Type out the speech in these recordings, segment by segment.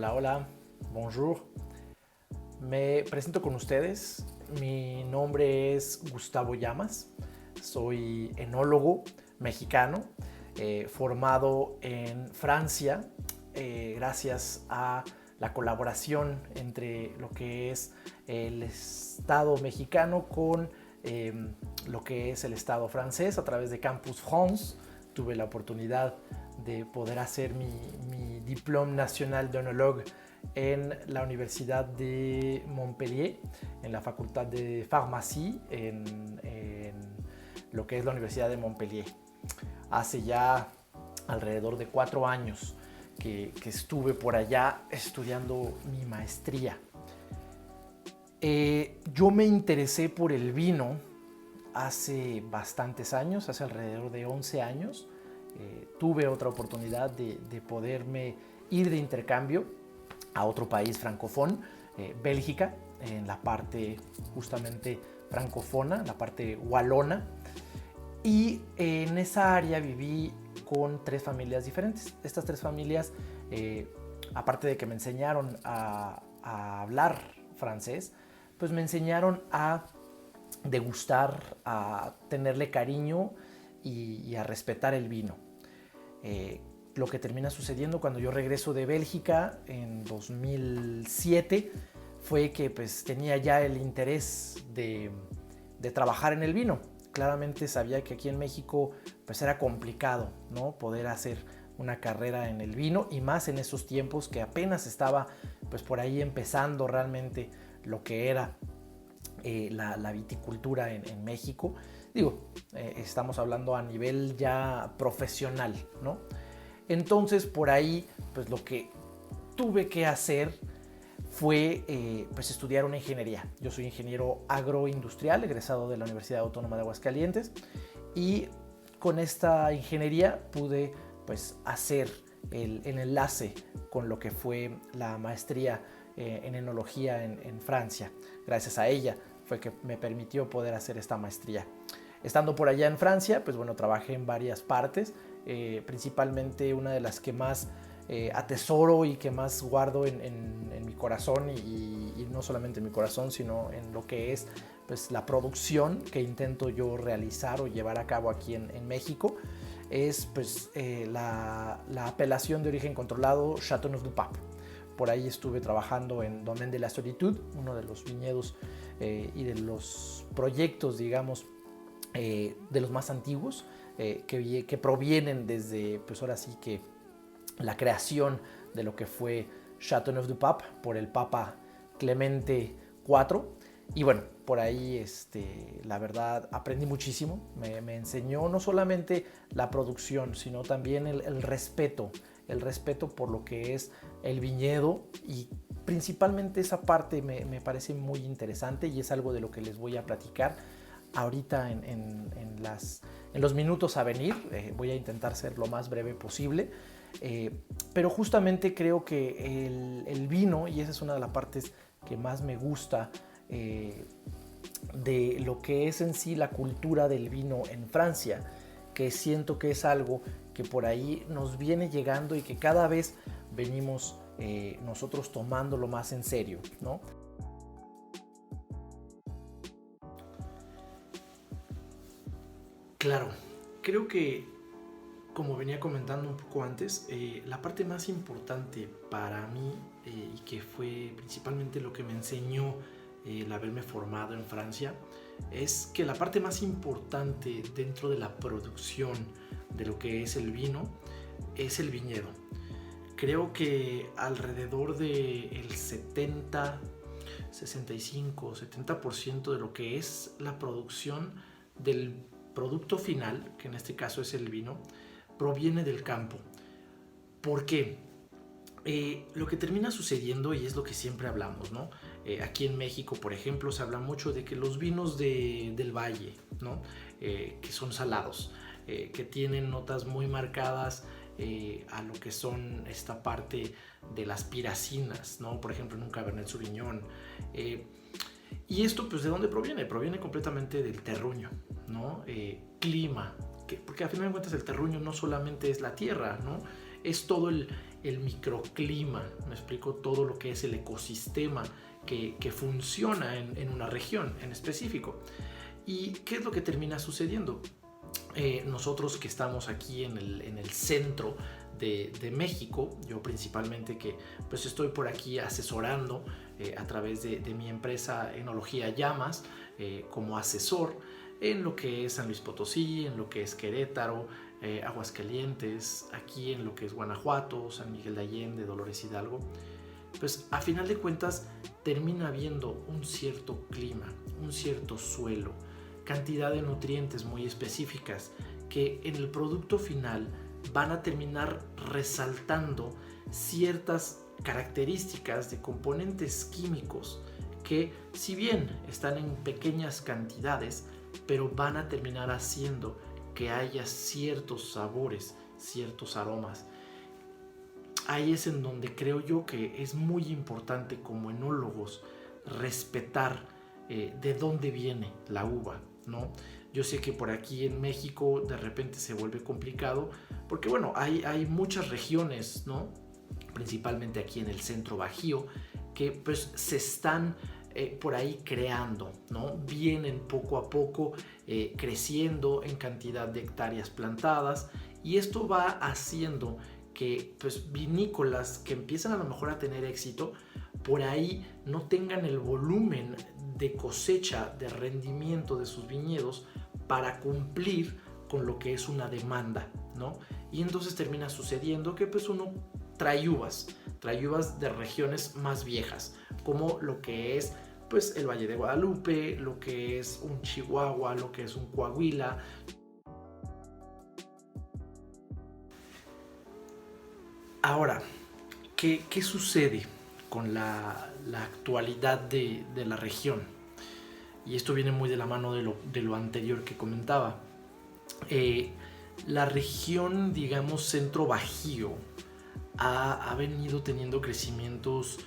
Hola, hola, bonjour. Me presento con ustedes. Mi nombre es Gustavo Llamas. Soy enólogo mexicano, formado en Francia, gracias a la colaboración entre lo que es el Estado mexicano con lo que es el Estado francés a través de Campus France. Tuve la oportunidad de poder hacer mi Diplôme National d'Onologue en la Universidad de Montpellier, en la Facultad de Farmacie, en lo que es la Universidad de Montpellier. Hace ya alrededor de 4 años que estuve por allá estudiando mi maestría. Yo me interesé por el vino hace bastantes años, hace alrededor de 11 años. Tuve otra oportunidad de poderme ir de intercambio a otro país francófono, Bélgica, en la parte justamente francófona, la parte walona. Y en esa área viví con 3 familias diferentes. Estas 3 familias, aparte de que me enseñaron a hablar francés, pues me enseñaron a degustar, a tenerle cariño y a respetar el vino. Lo que termina sucediendo cuando yo regreso de Bélgica en 2007 fue que pues tenía ya el interés de trabajar en el vino. Claramente sabía que aquí en México pues era complicado, ¿no?, poder hacer una carrera en el vino, y más en esos tiempos que apenas estaba pues por ahí empezando realmente lo que era la viticultura en México. Digo, estamos hablando a nivel ya profesional, ¿no? Entonces por ahí pues lo que tuve que hacer fue pues estudiar una ingeniería. Yo soy ingeniero agroindustrial, egresado de la Universidad Autónoma de Aguascalientes, y con esta ingeniería pude pues hacer el enlace con lo que fue la maestría en enología en Francia. Gracias a ella fue que me permitió poder hacer esta maestría. Estando por allá en Francia, pues bueno, trabajé en varias partes, principalmente una de las que más atesoro y que más guardo en mi corazón, y no solamente en mi corazón, sino en lo que es pues la producción que intento yo realizar o llevar a cabo aquí en México, es pues la apelación de origen controlado Châteauneuf-du-Pape. Por ahí estuve trabajando en Domaine de la Solitude, uno de los viñedos y de los proyectos, digamos, de los más antiguos, que provienen desde, pues ahora sí que la creación de lo que fue Châteauneuf-du-Pape por el Papa Clemente IV. Y bueno, por ahí la verdad aprendí muchísimo. Me enseñó no solamente la producción, sino también el respeto por lo que es el viñedo, y principalmente esa parte me parece muy interesante, y es algo de lo que les voy a platicar ahorita en los minutos a venir. Voy a intentar ser lo más breve posible, pero justamente creo que el vino, y esa es una de las partes que más me gusta de lo que es en sí la cultura del vino en Francia, que siento que es algo que por ahí nos viene llegando y que cada vez venimos nosotros tomándolo más en serio, ¿no? Claro, creo que, como venía comentando un poco antes, la parte más importante para mí, y que fue principalmente lo que me enseñó el haberme formado en Francia, es que la parte más importante dentro de la producción de lo que es el vino es el viñedo. Creo que alrededor del 65-70% de lo que es la producción del producto final, que en este caso es el vino, proviene del campo. ¿Por qué? Lo que termina sucediendo, y es lo que siempre hablamos, ¿no? Aquí en México, por ejemplo, se habla mucho de que los vinos del valle, ¿no? Que son salados, que tienen notas muy marcadas a lo que son esta parte de las piracinas, ¿no? Por ejemplo, en un Cabernet Sauvignon. Y esto, pues, ¿de dónde proviene? Proviene completamente del terruño, ¿no? Clima, porque a final de cuentas el terruño no solamente es la tierra, ¿no? Es todo el el microclima, me explico, todo lo que es el ecosistema que funciona en una región en específico. ¿Y qué es lo que termina sucediendo? Nosotros que estamos aquí en el centro de México, yo principalmente que pues estoy por aquí asesorando a través de mi empresa Enología Llamas como asesor en lo que es San Luis Potosí, en lo que es Querétaro, Aguascalientes, aquí en lo que es Guanajuato, San Miguel de Allende, Dolores Hidalgo, pues a final de cuentas termina habiendo un cierto clima, un cierto suelo, cantidad de nutrientes muy específicas que en el producto final van a terminar resaltando ciertas características de componentes químicos que, si bien están en pequeñas cantidades, pero van a terminar haciendo que haya ciertos sabores, ciertos aromas. Ahí es en donde creo yo que es muy importante como enólogos respetar de dónde viene la uva, ¿no? Yo sé que por aquí en México de repente se vuelve complicado porque, bueno, hay muchas regiones, ¿no? Principalmente aquí en el centro bajío, que pues se están por ahí creando, ¿no? Vienen poco a poco creciendo en cantidad de hectáreas plantadas, y esto va haciendo que pues vinícolas que empiezan a lo mejor a tener éxito por ahí no tengan el volumen de cosecha, de rendimiento de sus viñedos para cumplir con lo que es una demanda, ¿no? Y entonces termina sucediendo que pues uno trae uvas de regiones más viejas, como lo que es pues el Valle de Guadalupe, lo que es un Chihuahua, lo que es un Coahuila. Ahora, ¿qué sucede con la actualidad de la región? Y esto viene muy de la mano de lo anterior que comentaba. La región, digamos, centro bajío ha venido teniendo crecimientos,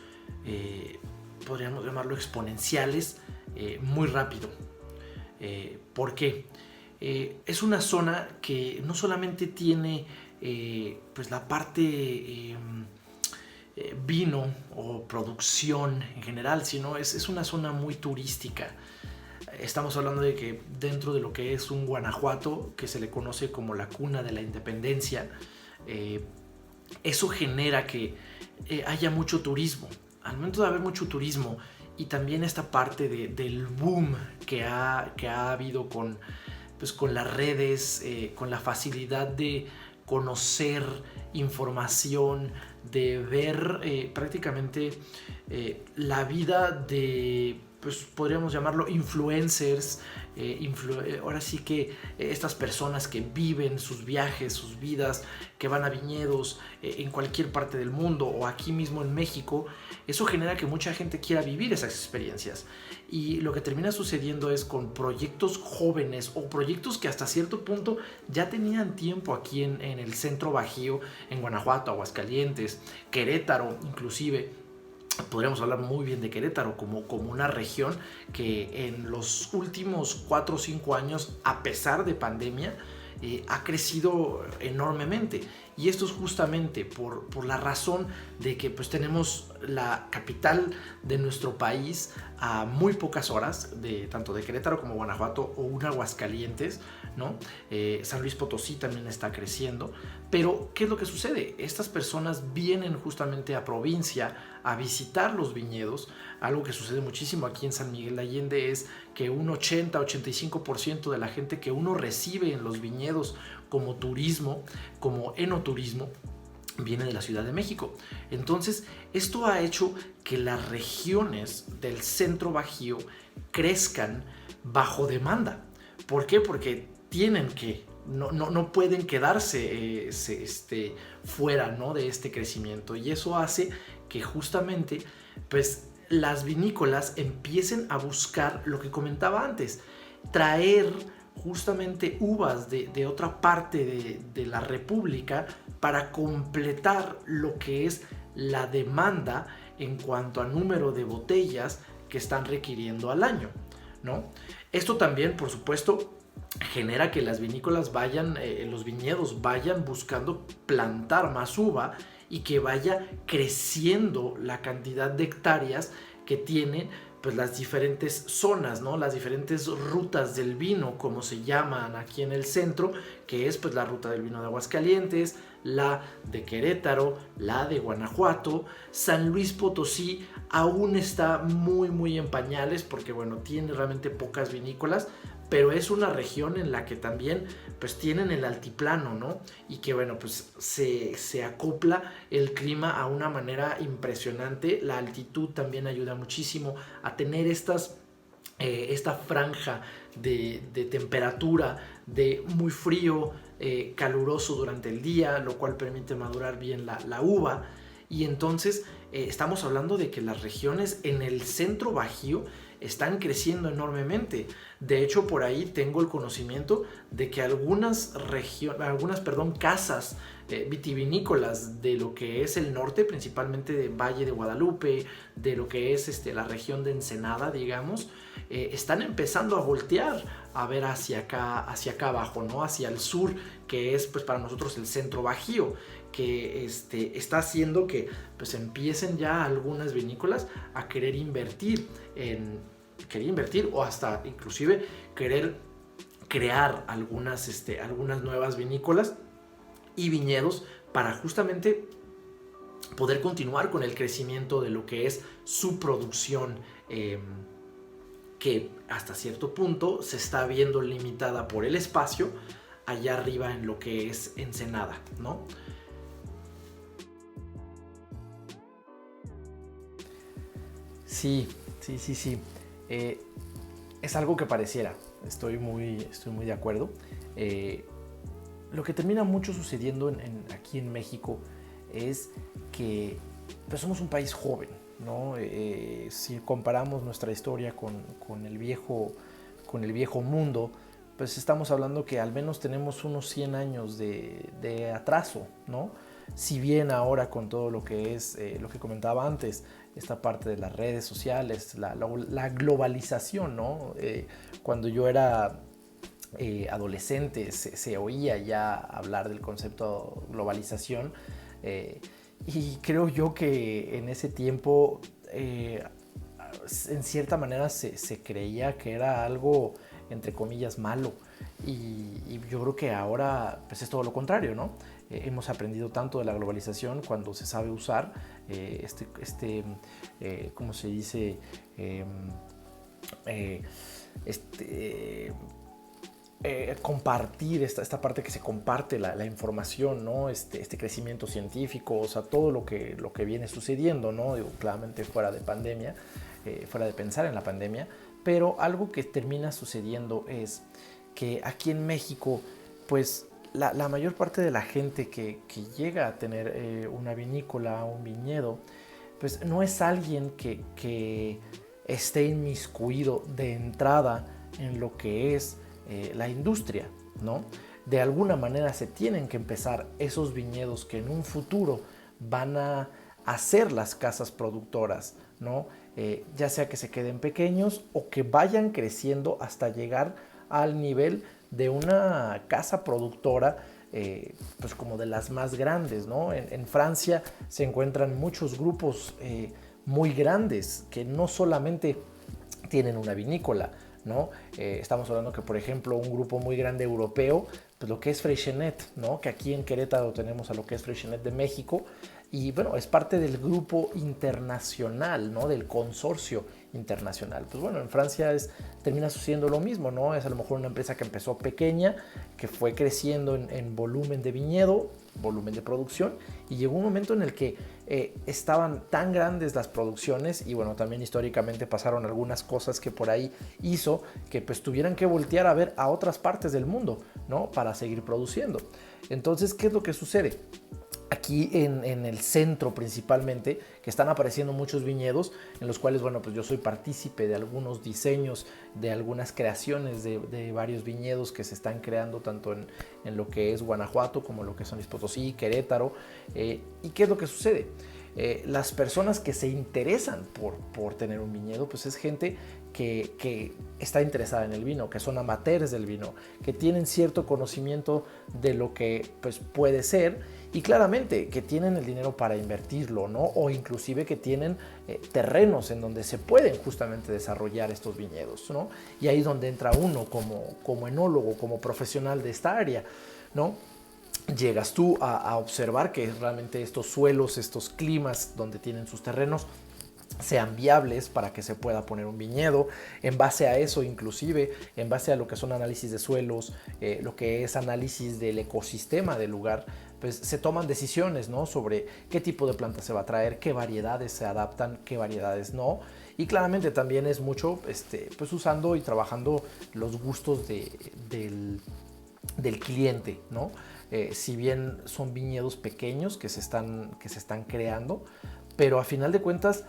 podríamos llamarlo exponenciales, muy rápido. ¿Por qué? Es una zona que no solamente tiene pues la parte vino o producción en general, sino es una zona muy turística. Estamos hablando de que dentro de lo que es un Guanajuato, que se le conoce como la cuna de la independencia, eso genera que haya mucho turismo. Al momento de haber mucho turismo y también esta parte del boom que ha habido con las redes, con la facilidad de conocer información, de ver prácticamente la vida de, pues podríamos llamarlo influencers, ahora sí que estas personas que viven sus viajes, sus vidas, que van a viñedos en cualquier parte del mundo o aquí mismo en México, eso genera que mucha gente quiera vivir esas experiencias. Y lo que termina sucediendo es con proyectos jóvenes o proyectos que hasta cierto punto ya tenían tiempo aquí en el centro bajío, en Guanajuato, Aguascalientes, Querétaro inclusive. Podríamos hablar muy bien de Querétaro como una región que en los últimos 4 o 5 años, a pesar de pandemia, ha crecido enormemente. Y esto es justamente por la razón de que pues tenemos la capital de nuestro país a muy pocas horas, tanto de Querétaro como Guanajuato o un Aguascalientes, ¿no? San Luis Potosí también está creciendo. Pero, ¿qué es lo que sucede? Estas personas vienen justamente a provincia a visitar los viñedos. Algo que sucede muchísimo aquí en San Miguel de Allende es que un 80-85% de la gente que uno recibe en los viñedos como turismo, como enoturismo, viene de la Ciudad de México. Entonces, esto ha hecho que las regiones del centro bajío crezcan bajo demanda. ¿Por qué? Porque tienen que, no pueden quedarse fuera, ¿no?, de este crecimiento. Y eso hace que justamente pues, las vinícolas empiecen a buscar lo que comentaba antes, traer justamente uvas de otra parte de la República para completar lo que es la demanda en cuanto a número de botellas que están requiriendo al año, ¿no? Esto también, por supuesto, genera que las vinícolas vayan, los viñedos vayan buscando plantar más uva y que vaya creciendo la cantidad de hectáreas que tienen pues las diferentes zonas, ¿no? Las diferentes rutas del vino, como se llaman aquí en el centro, que es pues la ruta del vino de Aguascalientes, la de Querétaro, la de Guanajuato. San Luis Potosí aún está muy en pañales porque bueno, tiene realmente pocas vinícolas, pero es una región en la que también pues tienen el altiplano, ¿no? Y que bueno, pues se acopla el clima a una manera impresionante. La altitud también ayuda muchísimo a tener esta franja de temperatura, de muy frío, caluroso durante el día, lo cual permite madurar bien la uva. Y entonces estamos hablando de que las regiones en el centro bajío están creciendo enormemente. De hecho, por ahí tengo el conocimiento de que algunas casas vitivinícolas de lo que es el norte, principalmente de Valle de Guadalupe, de lo que es la región de Ensenada, digamos, están empezando a voltear a ver hacia acá abajo, ¿no? Hacia el sur, que es pues para nosotros el centro bajío, que está haciendo que pues empiecen ya algunas vinícolas a querer invertir o hasta inclusive querer crear algunas nuevas vinícolas y viñedos para justamente poder continuar con el crecimiento de lo que es su producción, que hasta cierto punto se está viendo limitada por el espacio allá arriba en lo que es Ensenada, ¿no? Sí. Es algo que pareciera, estoy muy de acuerdo. Lo que termina mucho sucediendo aquí en México es que pues, somos un país joven, ¿no? Si comparamos nuestra historia con el viejo mundo, pues estamos hablando que al menos tenemos unos 100 años de atraso, ¿no? Si bien ahora con todo lo que es, lo que comentaba antes, esta parte de las redes sociales, la globalización, ¿no? Cuando yo era adolescente se oía ya hablar del concepto globalización, y creo yo que en ese tiempo en cierta manera se creía que era algo entre comillas malo, y yo creo que ahora pues es todo lo contrario, ¿no? Hemos aprendido tanto de la globalización cuando se sabe usar ¿cómo se dice? Compartir esta parte que se comparte la información, ¿no? Este crecimiento científico, o sea, todo lo que viene sucediendo, ¿no? Digo, claramente fuera de pandemia, fuera de pensar en la pandemia, pero algo que termina sucediendo es que aquí en México, pues la mayor parte de la gente que llega a tener una vinícola, un viñedo, pues no es alguien que esté inmiscuido de entrada en lo que es la industria, ¿no? De alguna manera se tienen que empezar esos viñedos que en un futuro van a hacer las casas productoras, ¿no? Ya sea que se queden pequeños o que vayan creciendo hasta llegar al nivel de una casa productora, pues como de las más grandes, ¿no? En Francia se encuentran muchos grupos muy grandes que no solamente tienen una vinícola, ¿no? Estamos hablando que, por ejemplo, un grupo muy grande europeo, pues lo que es Freixenet, ¿no? Que aquí en Querétaro tenemos a lo que es Freixenet de México, y bueno, es parte del grupo internacional, ¿no? Del consorcio internacional. Pues bueno, en Francia termina sucediendo lo mismo, ¿no? Es a lo mejor una empresa que empezó pequeña, que fue creciendo en volumen de viñedo, volumen de producción, y llegó un momento en el que estaban tan grandes las producciones, y bueno, también históricamente pasaron algunas cosas que por ahí hizo que pues tuvieran que voltear a ver a otras partes del mundo, ¿no? Para seguir produciendo. Entonces, ¿qué es lo que sucede? Aquí en el centro principalmente, que están apareciendo muchos viñedos en los cuales, bueno, pues yo soy partícipe de algunos diseños, de algunas creaciones de varios viñedos que se están creando tanto en lo que es Guanajuato como lo que son San Luis Potosí, Querétaro. ¿Y qué es lo que sucede? Las personas que se interesan por tener un viñedo, pues es gente que está interesada en el vino, que son amateurs del vino, que tienen cierto conocimiento de lo que pues puede ser, y claramente que tienen el dinero para invertirlo, ¿no? O inclusive que tienen terrenos en donde se pueden justamente desarrollar estos viñedos, ¿no? Y ahí es donde entra uno como enólogo, como profesional de esta área, ¿no? Llegas tú a observar que realmente estos suelos, estos climas donde tienen sus terrenos sean viables para que se pueda poner un viñedo. En base a eso, inclusive, en base a lo que son análisis de suelos, lo que es análisis del ecosistema del lugar, pues se toman decisiones, ¿no? Sobre qué tipo de planta se va a traer, qué variedades se adaptan, qué variedades no. Y claramente también es mucho pues usando y trabajando los gustos del cliente, ¿no? Si bien son viñedos pequeños que se están creando, pero a final de cuentas,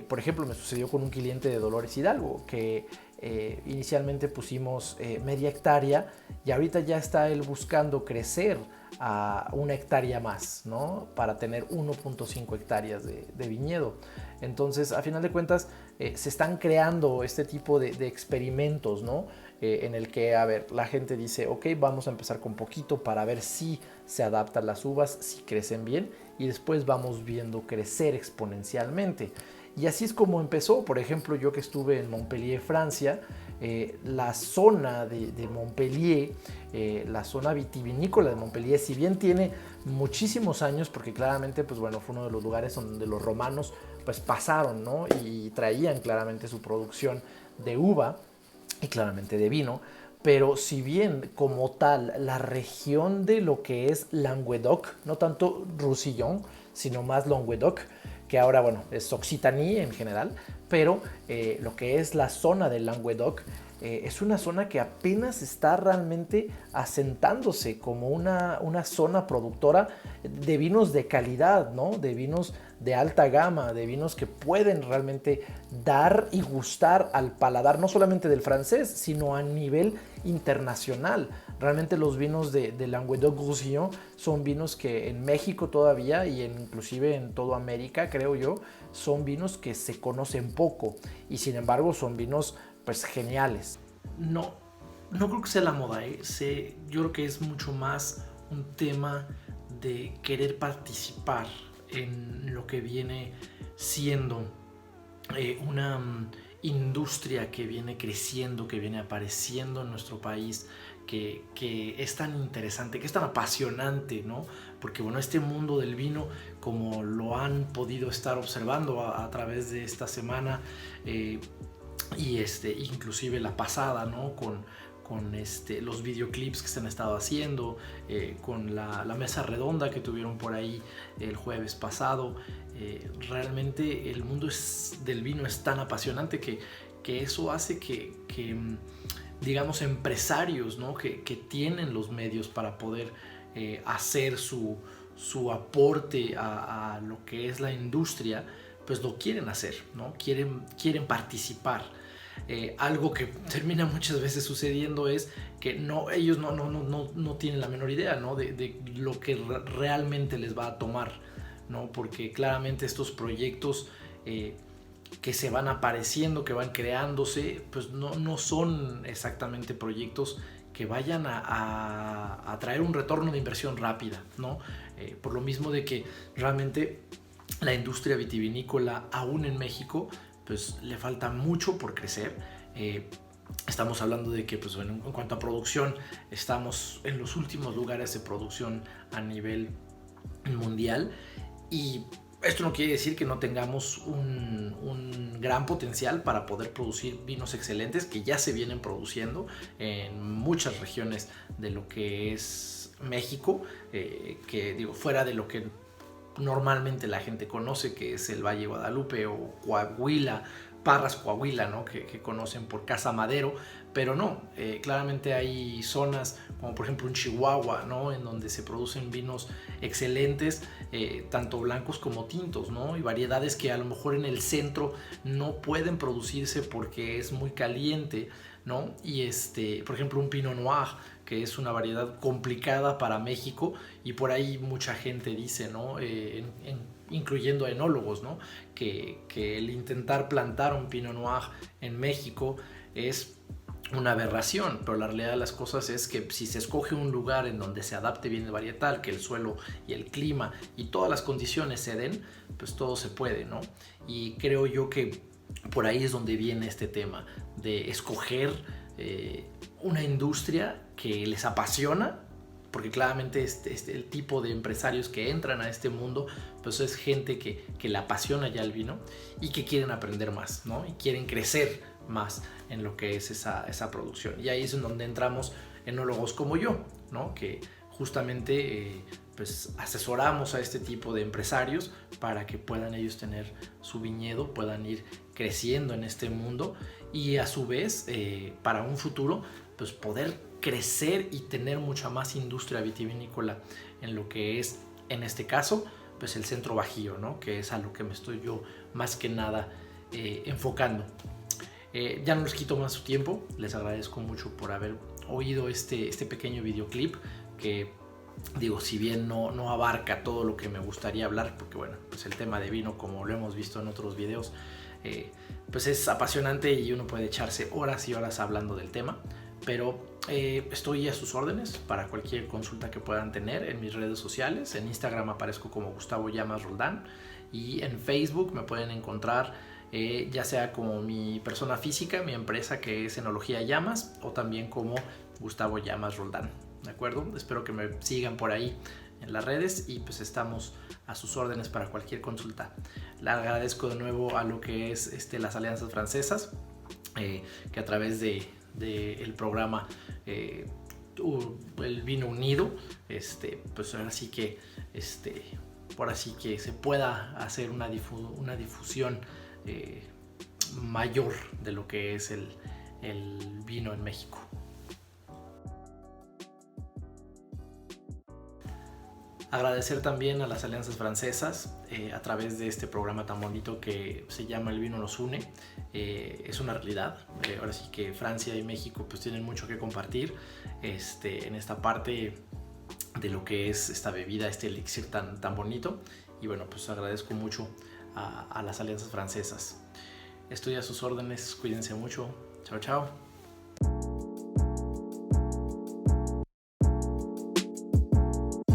por ejemplo, me sucedió con un cliente de Dolores Hidalgo, que inicialmente pusimos media hectárea y ahorita ya está él buscando crecer a 1 hectárea más, ¿no? Para tener 1.5 hectáreas de viñedo. Entonces, a final de cuentas, se están creando este tipo de experimentos, ¿no? En el que, a ver, la gente dice, ok, vamos a empezar con poquito para ver si se adaptan las uvas, si crecen bien, y después vamos viendo crecer exponencialmente. Y así es como empezó. Por ejemplo, yo que estuve en Montpellier, Francia, la zona de Montpellier, la zona vitivinícola de Montpellier, si bien tiene muchísimos años, porque claramente, pues bueno, fue uno de los lugares donde los romanos pues pasaron, ¿no? Y traían claramente su producción de uva y claramente de vino, pero si bien como tal la región de lo que es Languedoc, no tanto Roussillon, sino más Languedoc, que ahora bueno es Occitanie en general, pero lo que es la zona del Languedoc es una zona que apenas está realmente asentándose como una zona productora de vinos de calidad, ¿no? De vinos de alta gama, de vinos que pueden realmente dar y gustar al paladar, no solamente del francés, sino a nivel internacional. Realmente los vinos de Languedoc-Roussillon son vinos que en México todavía y inclusive en toda América, creo yo, son vinos que se conocen poco y sin embargo son vinos pues geniales. No creo que sea la moda, yo creo que es mucho más un tema de querer participar en lo que viene siendo una industria que viene creciendo, que viene apareciendo en nuestro país, que es tan interesante, que es tan apasionante, ¿no? Porque bueno, este mundo del vino, como lo han podido estar observando a través de esta semana, y inclusive la pasada, ¿no? Con los videoclips que se han estado haciendo, con la mesa redonda que tuvieron por ahí el jueves pasado. Realmente el mundo del vino es tan apasionante que eso hace que digamos, empresarios, ¿no? que tienen los medios para poder hacer su aporte a lo que es la industria, pues lo quieren hacer, ¿no? Quieren participar. Algo que termina muchas veces sucediendo es que ellos no tienen la menor idea, ¿no? de lo que realmente les va a tomar, ¿no? Porque claramente estos proyectos que se van apareciendo, que van creándose, pues no son exactamente proyectos que vayan a traer un retorno de inversión rápida, ¿no? Por lo mismo de que realmente la industria vitivinícola, aún en México, pues le falta mucho por crecer. Estamos hablando de que pues, en cuanto a producción, estamos en los últimos lugares de producción a nivel mundial, y esto no quiere decir que no tengamos un gran potencial para poder producir vinos excelentes que ya se vienen produciendo en muchas regiones de lo que es México, que digo, fuera de lo que normalmente la gente conoce, que es el Valle de Guadalupe o Coahuila, Parras, Coahuila, ¿no? que conocen por Casa Madero, pero no, claramente hay zonas como por ejemplo en Chihuahua, ¿no? En donde se producen vinos excelentes, tanto blancos como tintos, ¿no? Y variedades que a lo mejor en el centro no pueden producirse porque es muy caliente, ¿no? Y por ejemplo un Pinot Noir, que es una variedad complicada para México, y por ahí mucha gente dice, ¿no? Incluyendo enólogos, ¿no? Que el intentar plantar un Pinot Noir en México es una aberración, pero la realidad de las cosas es que si se escoge un lugar en donde se adapte bien el varietal, que el suelo y el clima y todas las condiciones se den, pues todo se puede, ¿no? Y creo yo que por ahí es donde viene este tema de escoger una industria que les apasiona, porque claramente el tipo de empresarios que entran a este mundo pues es gente que le apasiona ya el vino y que quieren aprender más, ¿no? Y quieren crecer más en lo que es esa producción. Y ahí es en donde entramos enólogos como yo, ¿no? Que justamente pues asesoramos a este tipo de empresarios para que puedan ellos tener su viñedo, puedan ir creciendo en este mundo y a su vez para un futuro pues poder crecer y tener mucha más industria vitivinícola en lo que es, en este caso, pues el centro bajío, ¿no? Que es a lo que me estoy yo más que nada enfocando. Ya no les quito más su tiempo, les agradezco mucho por haber oído este pequeño videoclip que digo, si bien no abarca todo lo que me gustaría hablar, porque bueno, pues el tema de vino, como lo hemos visto en otros videos, pues es apasionante y uno puede echarse horas y horas hablando del tema, pero estoy a sus órdenes para cualquier consulta que puedan tener en mis redes sociales. En Instagram aparezco como Gustavo Llamas Roldán y en Facebook me pueden encontrar ya sea como mi persona física, mi empresa que es Enología Llamas, o también como Gustavo Llamas Roldán, ¿de acuerdo? Espero que me sigan por ahí en las redes y pues estamos a sus órdenes para cualquier consulta. Le agradezco de nuevo a lo que es las Alianzas Francesas, que a través del programa El Vino Unido, pues ahora sí que por así que se pueda hacer una difusión mayor de lo que es el vino en México. Agradecer también a las Alianzas Francesas a través de este programa tan bonito que se llama El Vino Nos Une. Es una realidad. Ahora sí que Francia y México pues tienen mucho que compartir en esta parte de lo que es esta bebida, este elixir tan bonito. Y bueno, pues agradezco mucho a las Alianzas Francesas. Estoy a sus órdenes, cuídense mucho. Chao, chao.